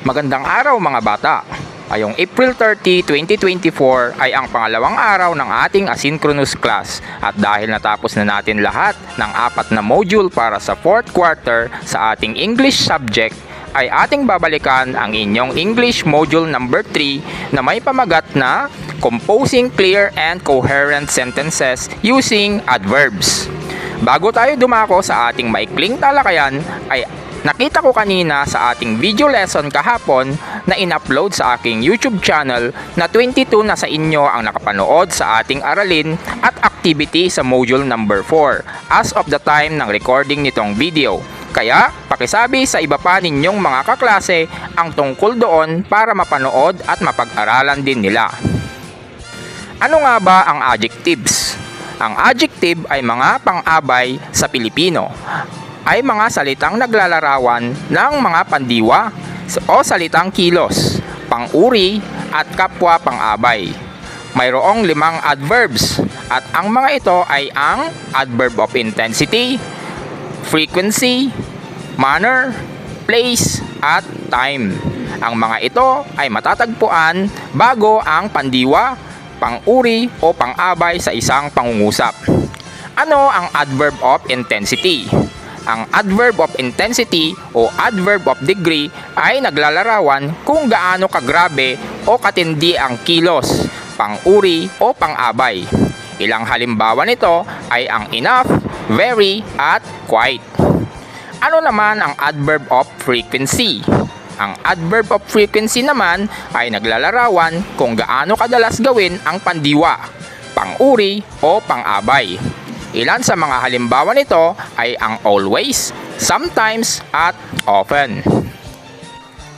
Magandang araw mga bata! Ngayong April 30, 2024 ay ang pangalawang araw ng ating asynchronous class at dahil natapos na natin lahat ng 4 na module para sa 4th quarter sa ating English subject ay ating babalikan ang inyong English module number 3 na may pamagat na Composing Clear and Coherent Sentences Using Adverbs. Bago tayo dumako sa ating maikling talakayan ay nakita ko kanina sa ating video lesson kahapon na in-upload sa aking YouTube channel na 22 na sa inyo ang nakapanood sa ating aralin at activity sa module number 4 as of the time ng recording nitong video. Kaya, pakisabi sa iba pa ninyong mga kaklase ang tungkol doon para mapanood at mapag-aralan din nila. Ano nga ba ang adjectives? Ang adjective ay mga pang-abay sa Pilipino. Ay mga salitang naglalarawan ng mga pandiwa o salitang kilos, pang-uri at kapwa pang-abay. Mayroong 5 adverbs at ang mga ito ay ang adverb of intensity, frequency, manner, place at time. Ang mga ito ay matatagpuan bago ang pandiwa, pang-uri o pang-abay sa isang pangungusap. Ano ang adverb of intensity? Ang adverb of intensity o adverb of degree ay naglalarawan kung gaano kagrabe o katindi ang kilos, pang-uri o pang-abay. Ilang halimbawa nito ay ang enough, very at quite. Ano naman ang adverb of frequency? Ang adverb of frequency naman ay naglalarawan kung gaano kadalas gawin ang pandiwa, pang-uri o pang-abay. Ilan sa mga halimbawa nito ay ang always, sometimes, at often.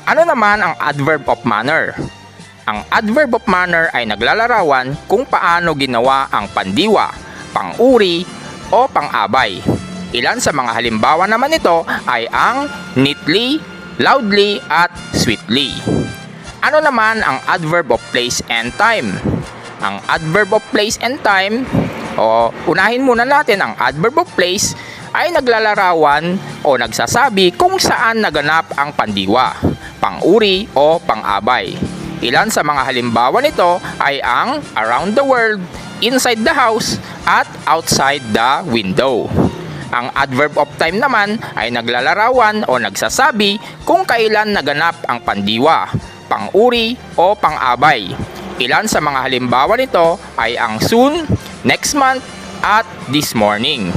Ano naman ang adverb of manner? Ang adverb of manner ay naglalarawan kung paano ginawa ang pandiwa, pang-uri, o pang-abay. Ilan sa mga halimbawa naman nito ay ang neatly, loudly, at sweetly. Ano naman ang adverb of place and time? Ang adverb of place and time unahin muna natin ang adverb of place ay naglalarawan o nagsasabi kung saan naganap ang pandiwa, pang-uri o pang-abay. Ilan sa mga halimbawa nito ay ang around the world, inside the house, at outside the window. Ang adverb of time naman ay naglalarawan o nagsasabi kung kailan naganap ang pandiwa, pang-uri o pang-abay. Ilan sa mga halimbawa nito ay ang soon, next month, at this morning.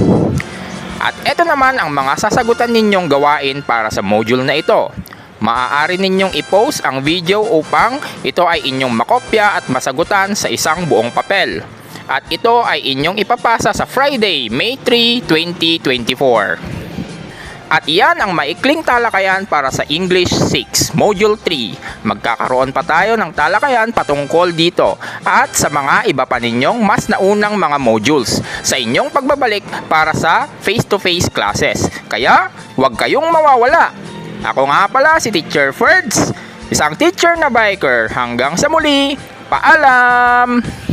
At ito naman ang mga sasagutan ninyong gawain para sa module na ito. Maaari ninyong i-post ang video upang ito ay inyong makopya at masagutan sa isang buong papel. At ito ay inyong ipapasa sa Friday, May 3, 2024. At iyan ang maikling talakayan para sa English 6, Module 3. Magkakaroon pa tayo ng talakayan patungkol dito at sa mga iba pa ninyong mas naunang mga modules sa inyong pagbabalik para sa face-to-face classes. Kaya, huwag kayong mawawala. Ako nga pala si Teacher Ferds, isang teacher na biker. Hanggang sa muli, paalam!